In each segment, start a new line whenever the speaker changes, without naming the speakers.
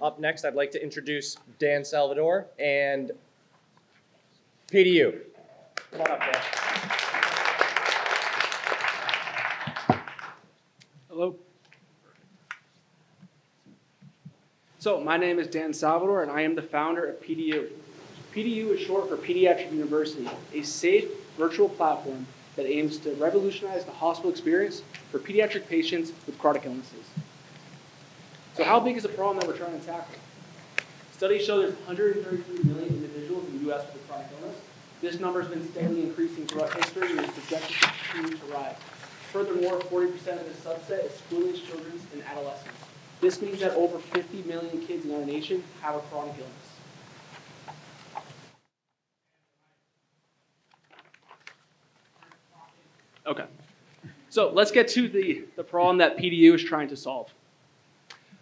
Up next, I'd like to introduce Dan Salvador and PediU. Come on up, Dan.
Hello. So my name is Dan Salvador, and I am the founder of PediU. PediU is short for Pediatric University, a safe virtual platform that aims to revolutionize the hospital experience for pediatric patients with chronic illnesses. So how big is the problem that we're trying to tackle? Studies show there's 133 million individuals in the U.S. with a chronic illness. This number has been steadily increasing throughout history and is projected to continue to rise. Furthermore, 40% of this subset is school-age children and adolescents. This means that over 50 million kids in our nation have a chronic illness. Okay, so let's get to the problem that PediU is trying to solve.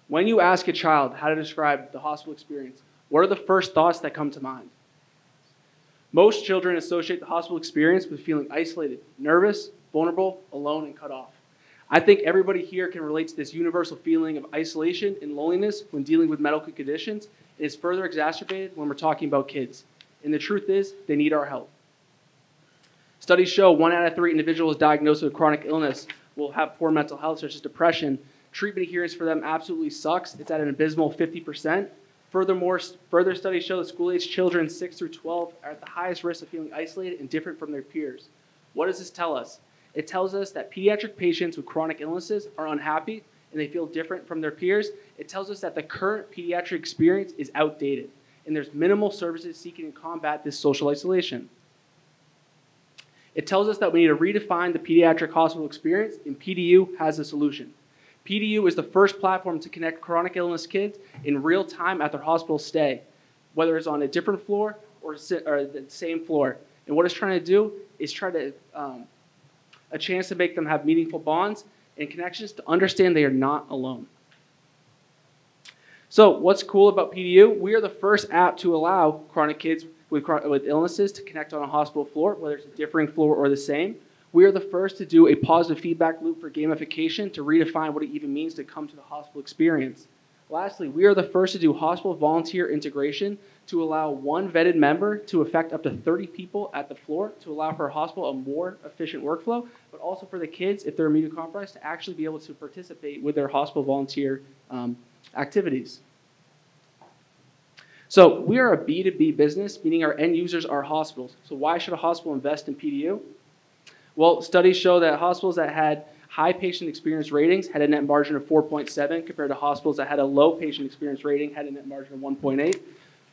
When you ask a child how to describe the hospital experience, what are the first thoughts that come to mind? Most children associate the hospital experience with feeling isolated, nervous, vulnerable, alone, and cut off. I think everybody here can relate to this universal feeling of isolation and loneliness when dealing with medical conditions. It is further exacerbated when we're talking about kids. And the truth is, they need our help. Studies show 1 out of 3 individuals diagnosed with chronic illness will have poor mental health, such as depression. Treatment adherence for them absolutely sucks. It's at an abysmal 50%. Furthermore, further studies show that school-age children 6 through 12 are at the highest risk of feeling isolated and different from their peers. What does this tell us? It tells us that pediatric patients with chronic illnesses are unhappy and they feel different from their peers. It tells us that the current pediatric experience is outdated and there's minimal services seeking to combat this social isolation. It tells us that we need to redefine the pediatric hospital experience, and PediU has a solution. PediU is the first platform to connect chronic illness kids in real time at their hospital stay, whether it's on a different floor or the same floor. And what it's trying to do is try to a chance to make them have meaningful bonds and connections to understand they are not alone. So what's cool about PediU? We are the first app to allow chronic kids with illnesses to connect on a hospital floor, whether it's a differing floor or the same. We are the first to do a positive feedback loop for gamification to redefine what it even means to come to the hospital experience. Lastly, we are the first to do hospital volunteer integration to allow one vetted member to affect up to 30 people at the floor to allow for a hospital a more efficient workflow, but also for the kids, if they're immunocompromised, to actually be able to participate with their hospital volunteer activities. So we are a B2B business, meaning our end users are hospitals. So why should a hospital invest in PediU? Well, studies show that hospitals that had high patient experience ratings had a net margin of 4.7 compared to hospitals that had a low patient experience rating had a net margin of 1.8.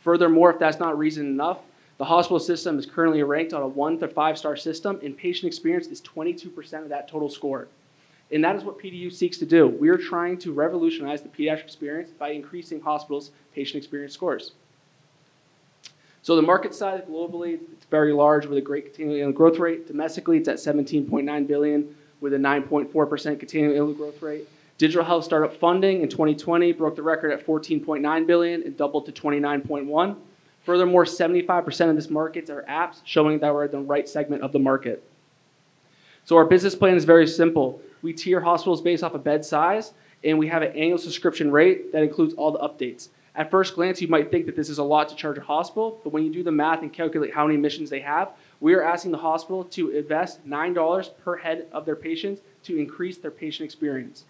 Furthermore, if that's not reason enough, the hospital system is currently ranked on a 1 to 5-star system, and patient experience is 22% of that total score. And that is what PediU seeks to do. We are trying to revolutionize the pediatric experience by increasing hospitals' patient experience scores. So the market size globally, it's very large with a great continuing annual growth rate. Domestically, it's at $17.9 billion with a 9.4% continuing annual growth rate. Digital health startup funding in 2020 broke the record at $14.9 billion and doubled to $29.1. Furthermore, 75% of this market are apps, showing that we're in the right segment of the market. So our business plan is very simple. We tier hospitals based off of bed size, and we have an annual subscription rate that includes all the updates. At first glance, you might think that this is a lot to charge a hospital, but when you do the math and calculate how many admissions they have, we are asking the hospital to invest $9 per head of their patients to increase their patient experience.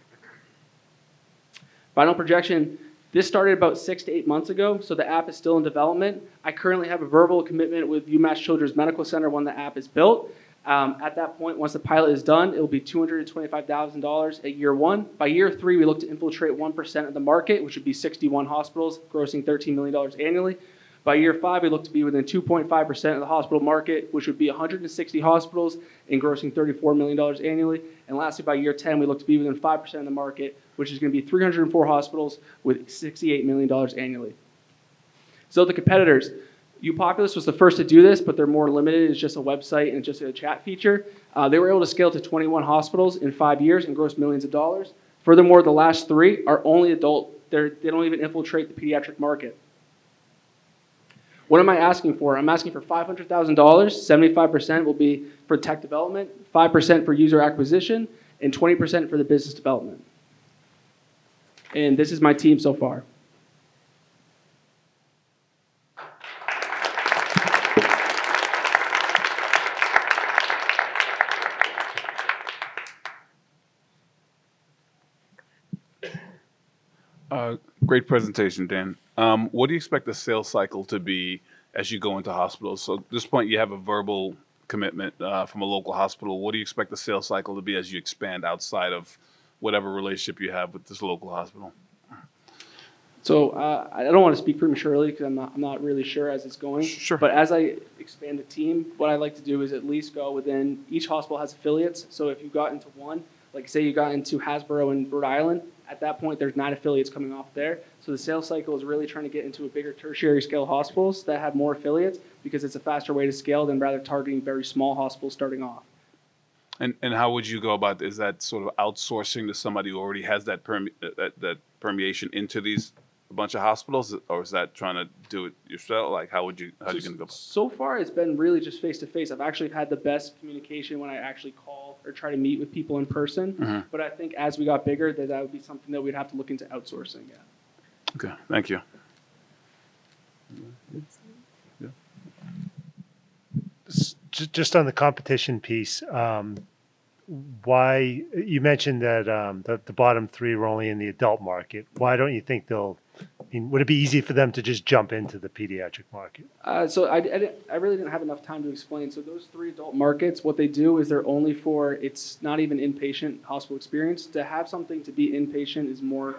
Final projection, this started about 6 to 8 months ago, so the app is still in development. I currently have a verbal commitment with UMass Children's Medical Center when the app is built. At that point, once the pilot is done, it will be $225,000 at year 1. By year 3, we look to infiltrate 1% of the market, which would be 61 hospitals, grossing $13 million annually. By year 5, we look to be within 2.5% of the hospital market, which would be 160 hospitals and grossing $34 million annually. And lastly, by year 10, we look to be within 5% of the market, which is going to be 304 hospitals with $68 million annually. So the competitors. Upopulous was the first to do this, but they're more limited. It's just a website and just a chat feature. They were able to scale to 21 hospitals in 5 years and gross millions of dollars. Furthermore, the last 3 are only adult. They don't even infiltrate the pediatric market. What am I asking for? I'm asking for $500,000. 75% will be for tech development, 5% for user acquisition, and 20% for the business development. And this is my team so far.
Great presentation, Dan. What do you expect the sales cycle to be as you go into hospitals? So at this point, you have a verbal commitment from a local hospital. What do you expect the sales cycle to be as you expand outside of whatever relationship you have with this local hospital?
So I don't want to speak prematurely because I'm not really sure as it's going.
Sure.
But as I expand the team, what I like to do is at least go within, each hospital has affiliates. So if you got into one, like say you got into Hasbro in Rhode Island, at that point there's 9 affiliates coming off there. So the sales cycle is really trying to get into a bigger tertiary scale hospitals that have more affiliates because it's a faster way to scale than rather targeting very small hospitals starting off.
And how would you go about, is that sort of outsourcing to somebody who already has that permeation into these a bunch of hospitals, or is that trying to do it yourself? Like, how are you going to go about it?
So far, it's been really just face to face. I've actually had the best communication when I actually call or try to meet with people in person.
Mm-hmm.
But I think as we got bigger, that would be something that we'd have to look into outsourcing. Yeah.
Okay, thank you.
Just on the competition piece, why you mentioned that the bottom 3 were only in the adult market. Why don't you think they'll? I mean, would it be easy for them to just jump into the pediatric market?
So I really didn't have enough time to explain. So those 3 adult markets, what they do is they're only for, it's not even inpatient hospital experience. To have something to be inpatient is more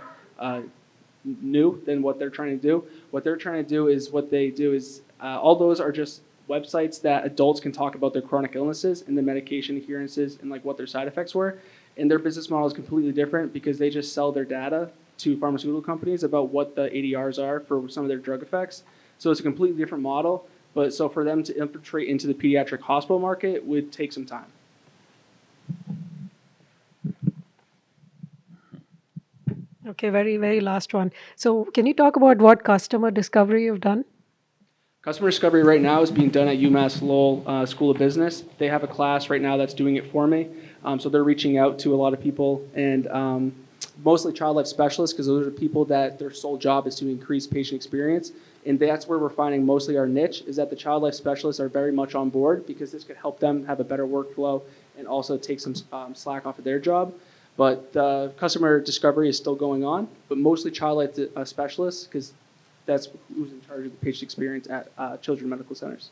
new than what they're trying to do. What they're trying to do is all those are just websites that adults can talk about their chronic illnesses and the medication adherences and like what their side effects were. And their business model is completely different because they just sell their data to pharmaceutical companies about what the ADRs are for some of their drug effects. So it's a completely different model. But so for them to infiltrate into the pediatric hospital market would take some time.
Okay, very, very last one. So can you talk about what customer discovery you've done?
Customer discovery right now is being done at UMass Lowell School of Business. They have a class right now that's doing it for me. So they're reaching out to a lot of people and mostly child life specialists because those are people that their sole job is to increase patient experience. And that's where we're finding mostly our niche is that the child life specialists are very much on board because this could help them have a better workflow and also take some slack off of their job. But the customer discovery is still going on, but mostly child life specialists because that's who's in charge of the patient experience at children's medical centers.